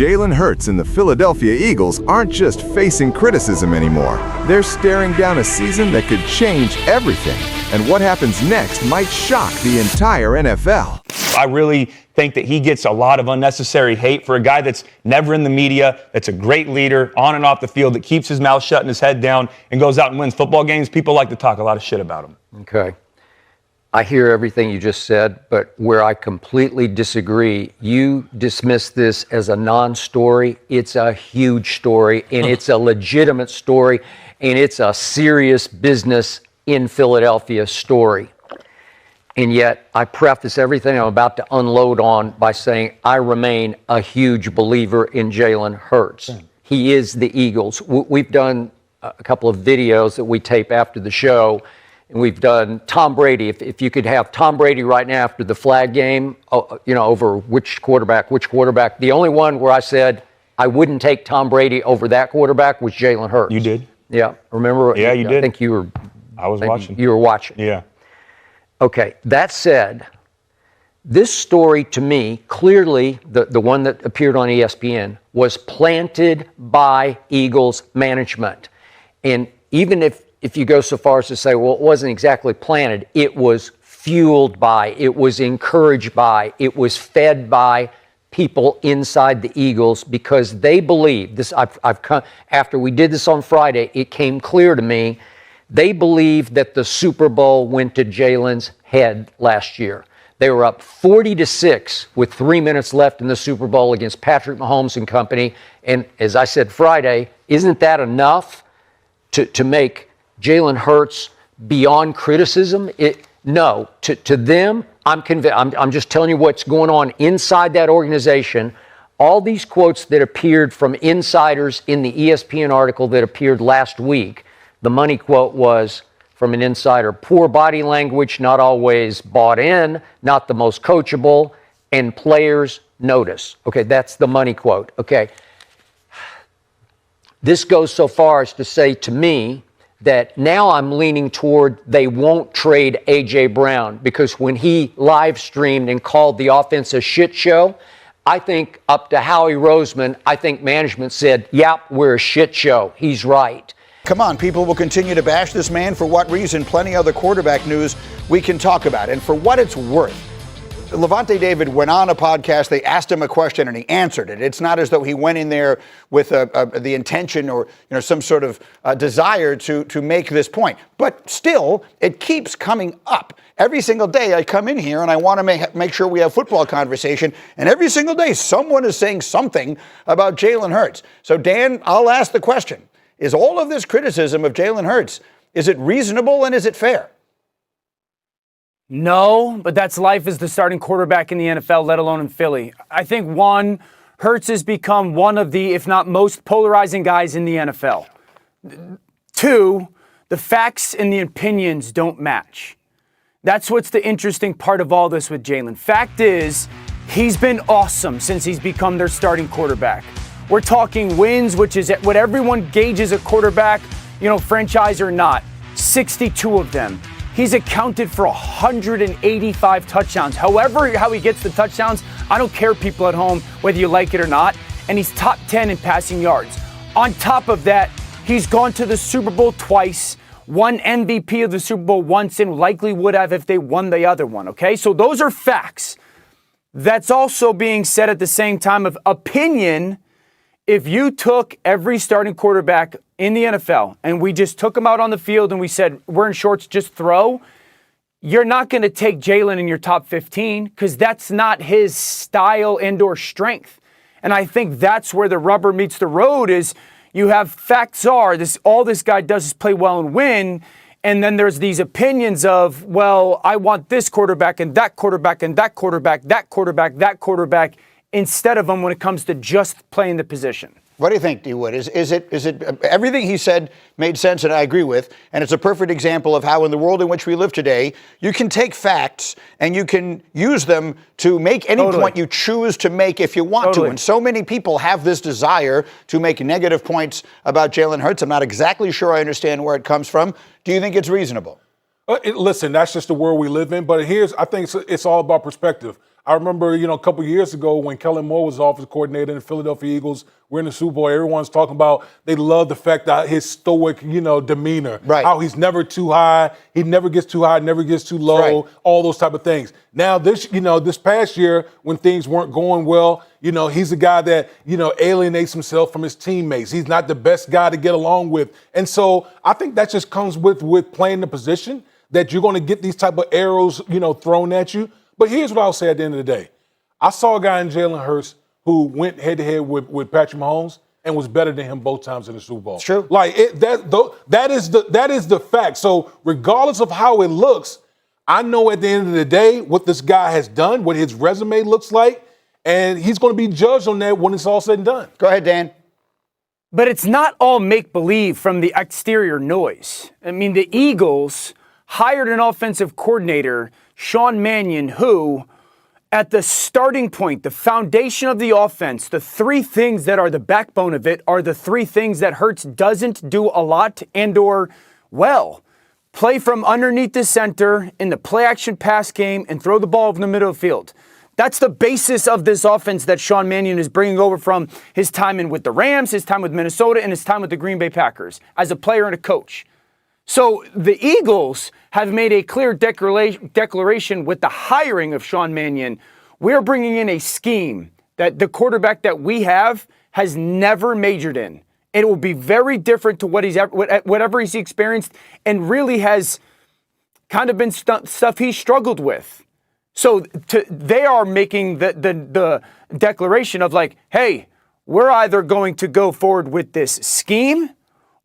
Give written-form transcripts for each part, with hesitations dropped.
Jalen Hurts and the Philadelphia Eagles aren't just facing criticism anymore. They're staring down a season that could change everything. And what happens next might shock the entire NFL. I really think that he gets a lot of unnecessary hate for a guy that's never in the media, that's a great leader on and off the field, that keeps his mouth shut and his head down and goes out and wins football games. People like to talk a lot of shit about him. Okay. I hear everything you just said, but where I completely disagree, you dismiss this as a non-story. It's a huge story, and it's a legitimate story, and it's a serious business in Philadelphia story. And yet, I preface everything I'm about to unload on by saying I remain a huge believer in Jalen Hurts. He is the Eagles. We've done a couple of videos that we tape after the show, and we've done Tom Brady. If you could have Tom Brady right now after the flag game, over which quarterback. The only one where I said I wouldn't take Tom Brady over that quarterback was Jalen Hurts. You did? Yeah. Remember? Yeah, you did. I think you were. I was watching. You were watching. Yeah. Okay. That said, this story to me, clearly, the one that appeared on ESPN, was planted by Eagles management. And even if you go so far as to say, well, it wasn't exactly planted, it was fueled by, it was encouraged by, it was fed by people inside the Eagles, because they believe this. I've come after we did this on Friday, it came clear to me they believe that the Super Bowl went to Jalen's head last year. They were up 40-6 with 3 minutes left in the Super Bowl against Patrick Mahomes and company. And as I said Friday, isn't that enough to make Jalen Hurts beyond criticism? No. To them, I'm convinced. I'm just telling you what's going on inside that organization. All these quotes that appeared from insiders in the ESPN article that appeared last week, the money quote was from an insider: poor body language, not always bought in, not the most coachable, and players notice. Okay, that's the money quote. Okay. This goes so far as to say to me that now I'm leaning toward they won't trade A.J. Brown, because when he live streamed and called the offense a shit show, I think up to Howie Roseman, I think management said, yep, we're a shit show. He's right. Come on, people will continue to bash this man. For what reason? Plenty other quarterback news we can talk about. And for what it's worth, Levante David went on a podcast. They asked him a question and he answered it. It's not as though he went in there with the intention or some sort of desire to make this point. But still, it keeps coming up. Every single day I come in here and I want to make sure we have football conversation. And every single day someone is saying something about Jalen Hurts. So Dan, I'll ask the question. Is all of this criticism of Jalen Hurts, is it reasonable and is it fair? No, but that's life as the starting quarterback in the NFL, let alone in Philly. I think, one, Hurts has become one of the, if not most, polarizing guys in the NFL. Two, the facts and the opinions don't match. That's what's the interesting part of all this with Jalen. Fact is, he's been awesome since he's become their starting quarterback. We're talking wins, which is what everyone gauges a quarterback, franchise or not. 62 of them. He's accounted for 185 touchdowns. However, how he gets the touchdowns, I don't care, people at home, whether you like it or not. And he's top 10 in passing yards. On top of that, he's gone to the Super Bowl twice, won MVP of the Super Bowl once, and likely would have if they won the other one, okay? So those are facts. That's also being said at the same time of opinion. If you took every starting quarterback in the NFL and we just took them out on the field and we said, we're in shorts, just throw, you're not going to take Jalen in your top 15 because that's not his style and or strength. And I think that's where the rubber meets the road is you have facts are all this guy does is play well and win. And then there's these opinions of, well, I want this quarterback and that quarterback and that quarterback, that quarterback, that quarterback, instead of them when it comes to just playing the position. What do you think, D. Wood? Is it everything he said made sense and I agree with, and it's a perfect example of how in the world in which we live today, you can take facts and you can use them to make any point you choose to make if you want to. And so many people have this desire to make negative points about Jalen Hurts. I'm not exactly sure I understand where it comes from. Do you think it's reasonable? Listen, that's just the world we live in. But I think it's all about perspective. I remember, a couple years ago when Kellen Moore was offensive coordinator in the Philadelphia Eagles, we're in the Super Bowl, everyone's talking about they love the fact that his stoic, demeanor. Right. How he's never too high, he never gets too high, never gets too low, right. all those type of things. Now this past year when things weren't going well, he's a guy that, alienates himself from his teammates. He's not the best guy to get along with. And so I think that just comes with playing the position that you're going to get these type of arrows, thrown at you. But here's what I'll say at the end of the day. I saw a guy in Jalen Hurts who went head-to-head with Patrick Mahomes and was better than him both times in the Super Bowl. It's true. That is the fact. So regardless of how it looks, I know at the end of the day what this guy has done, what his resume looks like, and he's going to be judged on that when it's all said and done. Go ahead, Dan. But it's not all make-believe from the exterior noise. I mean, the Eagles hired an offensive coordinator, Sean Mannion, who, at the starting point, the foundation of the offense, the three things that are the backbone of it are the three things that Hurts doesn't do a lot play from underneath the center in the play-action pass game and throw the ball over the middle of the field. That's the basis of this offense that Sean Mannion is bringing over from his time in with the Rams, his time with Minnesota, and his time with the Green Bay Packers as a player and a coach. So the Eagles have made a clear declaration with the hiring of Sean Mannion. We're bringing in a scheme that the quarterback that we have has never majored in. It will be very different to whatever he's experienced and really has kind of been stuff he's struggled with. So they are making the declaration of like, hey, we're either going to go forward with this scheme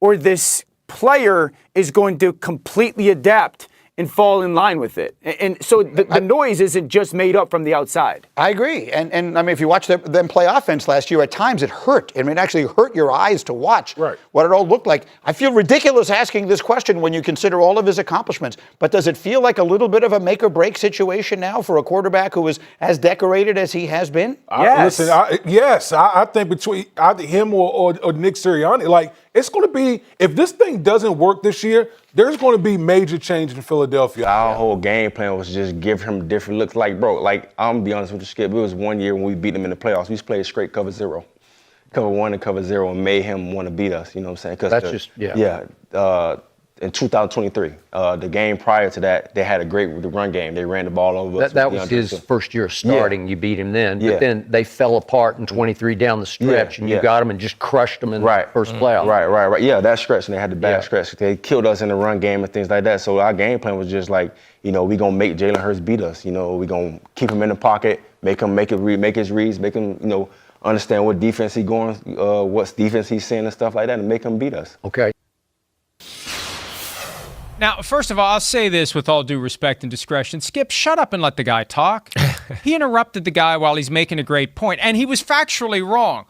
or this player is going to completely adapt and fall in line with it. And so the noise isn't just made up from the outside. I agree. And I mean, if you watch them play offense last year, at times it hurt. I mean, it actually hurt your eyes to watch what it all looked like. I feel ridiculous asking this question when you consider all of his accomplishments, but does it feel like a little bit of a make or break situation now for a quarterback who is as decorated as he has been? Yes. I think between him or Nick Sirianni, like, it's going to be, if this thing doesn't work this year, there's going to be major change in Philadelphia. Our whole game plan was just give him different looks. Like, bro, I'm going to be honest with you, Skip. It was one year when we beat them in the playoffs. We played straight cover zero. Cover one and cover zero and made him want to beat us, you know what I'm saying? In 2023, the game prior to that, they had a great run game. They ran the ball over us. That was his first year starting. Yeah. You beat him then. But then they fell apart in 23 down the stretch, and you got them and just crushed them in the first playoff. Right. Yeah, that stretch, and they had the bad stretch. They killed us in the run game and things like that. So our game plan was just like, we're going to make Jalen Hurts beat us. We're going to keep him in the pocket, make his reads, make him, understand what defense he's going, what defense he's seeing and stuff like that, and make him beat us. Okay. Now, first of all, I'll say this with all due respect and discretion. Skip, shut up and let the guy talk. He interrupted the guy while he's making a great point, and he was factually wrong.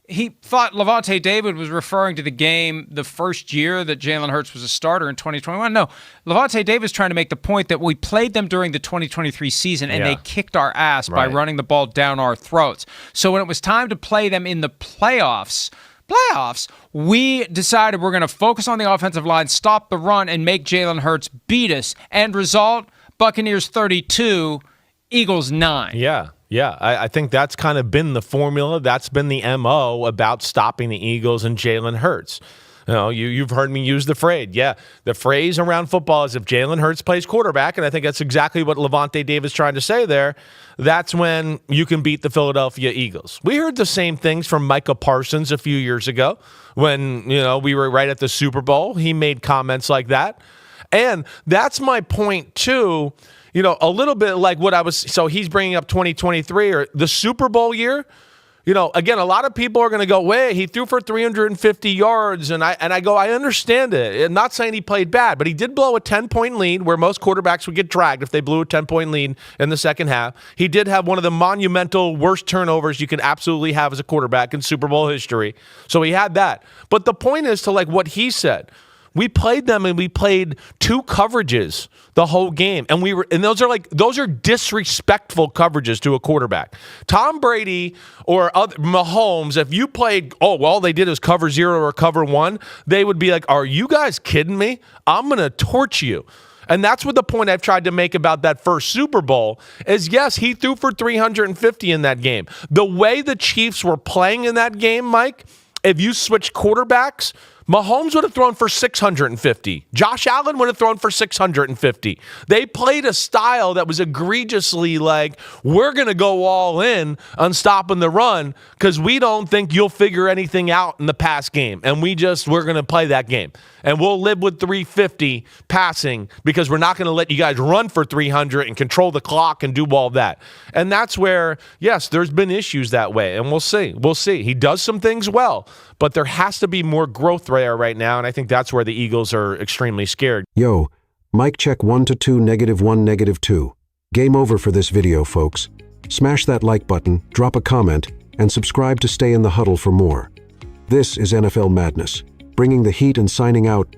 He thought Lavonte David was referring to the game the first year that Jalen Hurts was a starter in 2021. No, Lavonte David was trying to make the point that we played them during the 2023 season, and they kicked our ass by running the ball down our throats. So when it was time to play them in the playoffs, we decided we're going to focus on the offensive line, stop the run, and make Jalen Hurts beat us. End result, Buccaneers 32, Eagles 9. Yeah. I think that's kind of been the formula. That's been the MO about stopping the Eagles and Jalen Hurts. You've heard me use the phrase. Yeah, the phrase around football is if Jalen Hurts plays quarterback, and I think that's exactly what Lavonte Davis is trying to say there, that's when you can beat the Philadelphia Eagles. We heard the same things from Micah Parsons a few years ago when, we were right at the Super Bowl. He made comments like that. And that's my point, too. A little bit like what so he's bringing up 2023 or the Super Bowl year. Again, a lot of people are going to go, wait, he threw for 350 yards. And I go, I understand it. I'm not saying he played bad, but he did blow a 10-point lead where most quarterbacks would get dragged if they blew a 10-point lead in the second half. He did have one of the monumental worst turnovers you can absolutely have as a quarterback in Super Bowl history. So he had that. But the point is to what he said. We played them and we played two coverages the whole game. And those are disrespectful coverages to a quarterback. Tom Brady or Mahomes, if you played, they did is cover 0 or cover 1, they would be like, are you guys kidding me? I'm going to torch you. And that's what the point I've tried to make about that first Super Bowl is, yes, he threw for 350 in that game. The way the Chiefs were playing in that game, Mike, if you switch quarterbacks, Mahomes would have thrown for 650. Josh Allen would have thrown for 650. They played a style that was egregiously like, we're going to go all in on stopping the run because we don't think you'll figure anything out in the pass game. And we're going to play that game. And we'll live with 350 passing because we're not going to let you guys run for 300 and control the clock and do all that. And that's where, yes, there's been issues that way. And we'll see. We'll see. He does some things well, but there has to be more growth there right now. And I think that's where the Eagles are extremely scared. Yo, mic check 1 to 2, -1, -2. Game over for this video, folks. Smash that like button, drop a comment, and subscribe to stay in the huddle for more. This is NFL Madness, bringing the heat and signing out.